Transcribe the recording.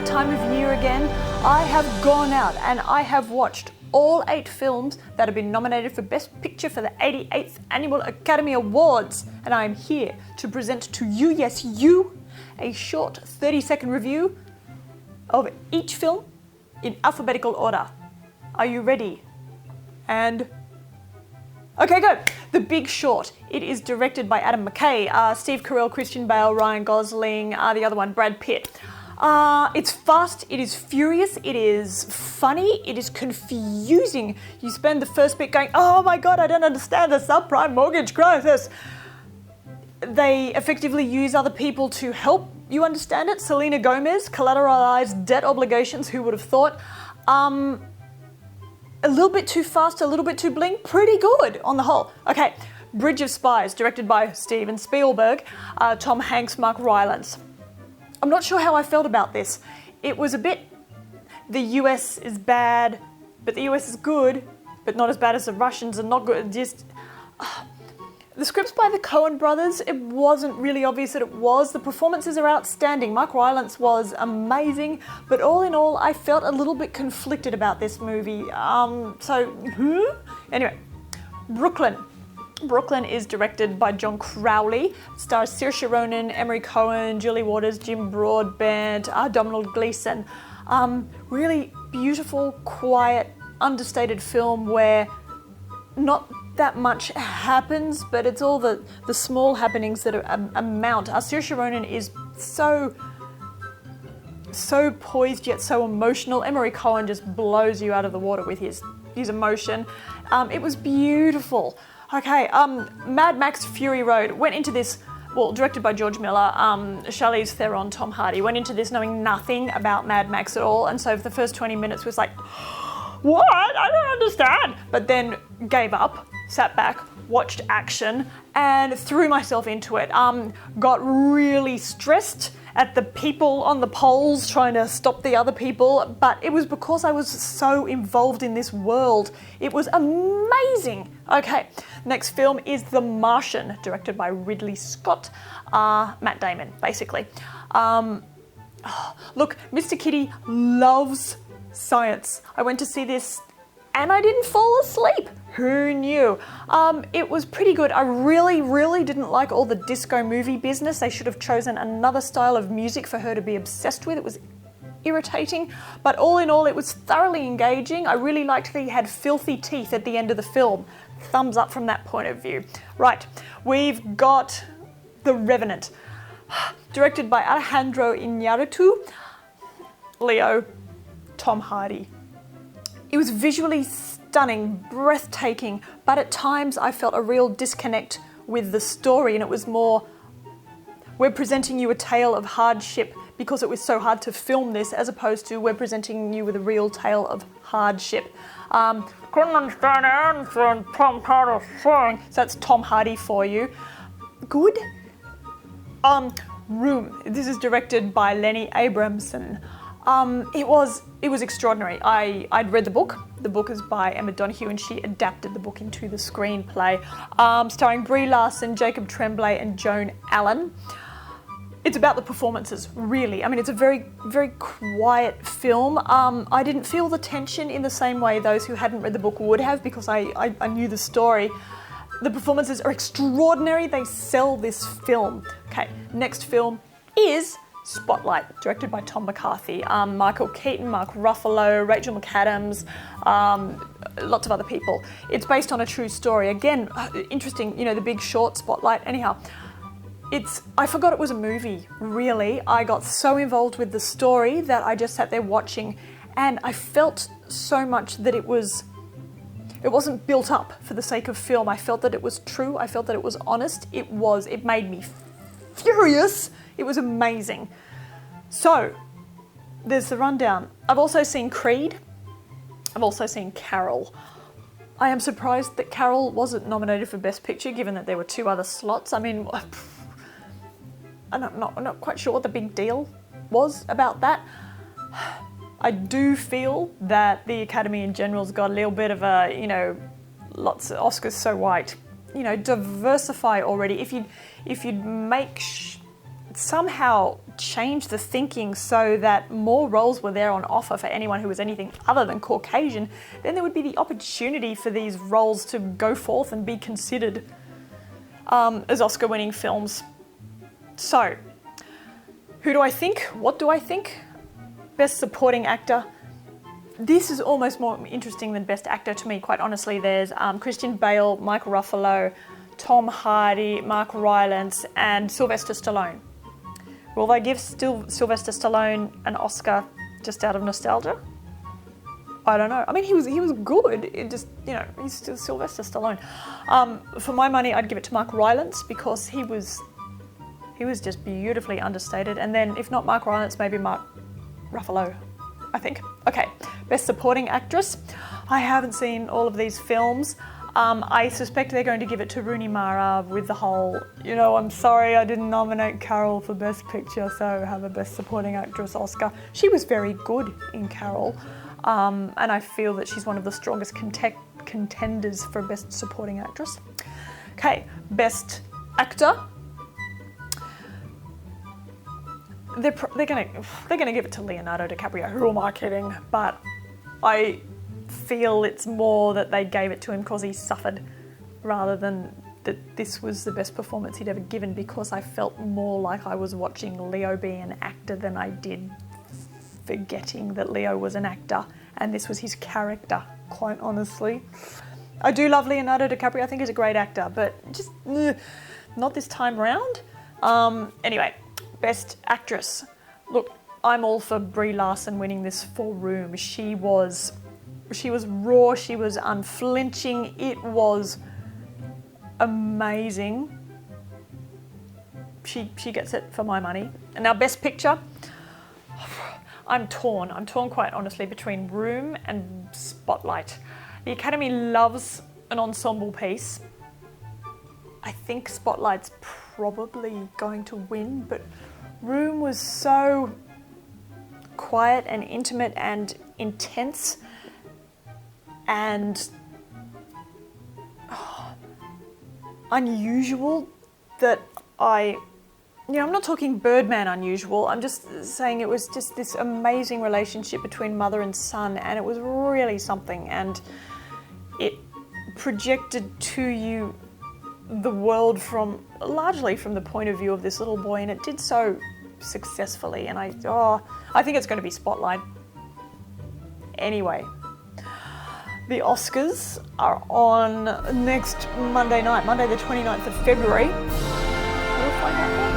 that time of year again. I have gone out and I have watched all 8 films that have been nominated for Best Picture for the 88th Annual Academy Awards. And I am here to present to you, yes you, a short 30-second review of each film in alphabetical order. Are you ready? And okay, go. The Big Short. It is directed by Adam McKay, Steve Carell, Christian Bale, Ryan Gosling, the other one, Brad Pitt. It's fast, it is furious, it is funny, it is confusing. You spend the first bit going, oh my God, I don't understand the subprime mortgage crisis. They effectively use other people to help you understand it. Selena Gomez, collateralized debt obligations, who would have thought? A little bit too fast, a little bit too bling, pretty good on the whole. Okay, Bridge of Spies, directed by Steven Spielberg, Tom Hanks, Mark Rylance. I'm not sure how I felt about this. It was a bit, the US is bad, but the US is good, but not as bad as the Russians and not good, just... The script's by the Coen brothers. It wasn't really obvious that it was. The performances are outstanding. Mark Rylance was amazing, but all in all, I felt a little bit conflicted about this movie. Anyway, Brooklyn. Brooklyn is directed by John Crowley. It stars Saoirse Ronan, Emery Cohen, Julie Waters, Jim Broadbent, Domhnall Gleeson. Really beautiful, quiet, understated film where not that much happens, but it's all the small happenings that amount. Saoirse Ronan is so poised yet so emotional. Emery Cohen just blows you out of the water with his emotion. It was beautiful. Okay, Mad Max Fury Road went into this, well, directed by George Miller, Charlize Theron, Tom Hardy, went into this knowing nothing about Mad Max at all, and so for the first 20 minutes was like, what? I don't understand. But then gave up, sat back, watched action, and threw myself into it. Got really stressed at the people on the poles trying to stop the other people, but it was because I was so involved in this world. It was amazing. Okay, next film is The Martian, directed by Ridley Scott, Matt Damon, basically. Look, Mr. Kitty loves science. I went to see this and I didn't fall asleep. Who knew? It was pretty good. I really didn't like all the disco movie business. They should have chosen another style of music for her to be obsessed with. It was irritating, but all in all, it was thoroughly engaging. I really liked that he had filthy teeth at the end of the film. Thumbs up from that point of view. Right, we've got The Revenant, directed by Alejandro Iñárritu. Leo, Tom Hardy. It was visually stunning, breathtaking, but at times I felt a real disconnect with the story, and it was more, we're presenting you a tale of hardship because it was so hard to film this, as opposed to we're presenting you with a real tale of hardship. Couldn't understand anything Tom Hardy saying. So that's Tom Hardy for you. Good. Room. This is directed by Lenny Abramson. It was extraordinary. I'd read the book. The book is by Emma Donoghue and she adapted the book into the screenplay. Starring Brie Larson, Jacob Tremblay and Joan Allen. It's about the performances, really. I mean, it's a very, very quiet film. I didn't feel the tension in the same way those who hadn't read the book would have, because I knew the story. The performances are extraordinary. They sell this film. Okay, next film is Spotlight, directed by Tom McCarthy. Michael Keaton, Mark Ruffalo, Rachel McAdams, lots of other people. It's based on a true story. Again, interesting, The Big Short, Spotlight. Anyhow, I forgot it was a movie, really. I got so involved with the story that I just sat there watching, and I felt so much that it wasn't built up for the sake of film. I felt that it was true. I felt that it was honest. It made me furious. It was amazing. So, there's the rundown. I've also seen Creed. I've also seen Carol. I am surprised that Carol wasn't nominated for Best Picture, given that there were 2 other slots. I mean, I'm not quite sure what the big deal was about that. I do feel that the Academy in general's got a little bit of a, lots of Oscars so white. Diversify already. If you'd make somehow change the thinking so that more roles were there on offer for anyone who was anything other than Caucasian, then there would be the opportunity for these roles to go forth and be considered as Oscar-winning films. So, who do I think? What do I think? Best Supporting Actor. This is almost more interesting than Best Actor to me, quite honestly. There's Christian Bale, Michael Ruffalo, Tom Hardy, Mark Rylance, and Sylvester Stallone. Will they give Sylvester Stallone an Oscar just out of nostalgia? I don't know. I mean, he was good. It just, you know, he's still Sylvester Stallone. For my money, I'd give it to Mark Rylance because he was just beautifully understated. And then, if not Mark Rylance, maybe Mark Ruffalo, I think. Okay, Best Supporting Actress. I haven't seen all of these films. I suspect they're going to give it to Rooney Mara with the whole, you know, I'm sorry I didn't nominate Carol for Best Picture, so have a Best Supporting Actress Oscar. She was very good in Carol, and I feel that she's one of the strongest contenders for Best Supporting Actress. Okay, Best Actor. They're gonna give it to Leonardo DiCaprio. Who am I kidding? But I feel it's more that they gave it to him because he suffered rather than that this was the best performance he'd ever given, because I felt more like I was watching Leo be an actor than I did forgetting that Leo was an actor and this was his character, quite honestly. I do love Leonardo DiCaprio. I think he's a great actor, but just not this time round. Anyway, Best Actress. Look, I'm all for Brie Larson winning this for Room. She was raw, she was unflinching, it was amazing. She gets it for my money. And now Best Picture, I'm torn quite honestly between Room and Spotlight. The Academy loves an ensemble piece. I think Spotlight's probably going to win, but Room was so quiet and intimate and intense and unusual that I'm not talking Birdman unusual, I'm just saying it was just this amazing relationship between mother and son, and it was really something, and it projected to you the world largely from the point of view of this little boy, and it did so successfully, and I think it's going to be Spotlight. Anyway, the Oscars are on next Monday night, Monday the 29th of February. We'll find out more.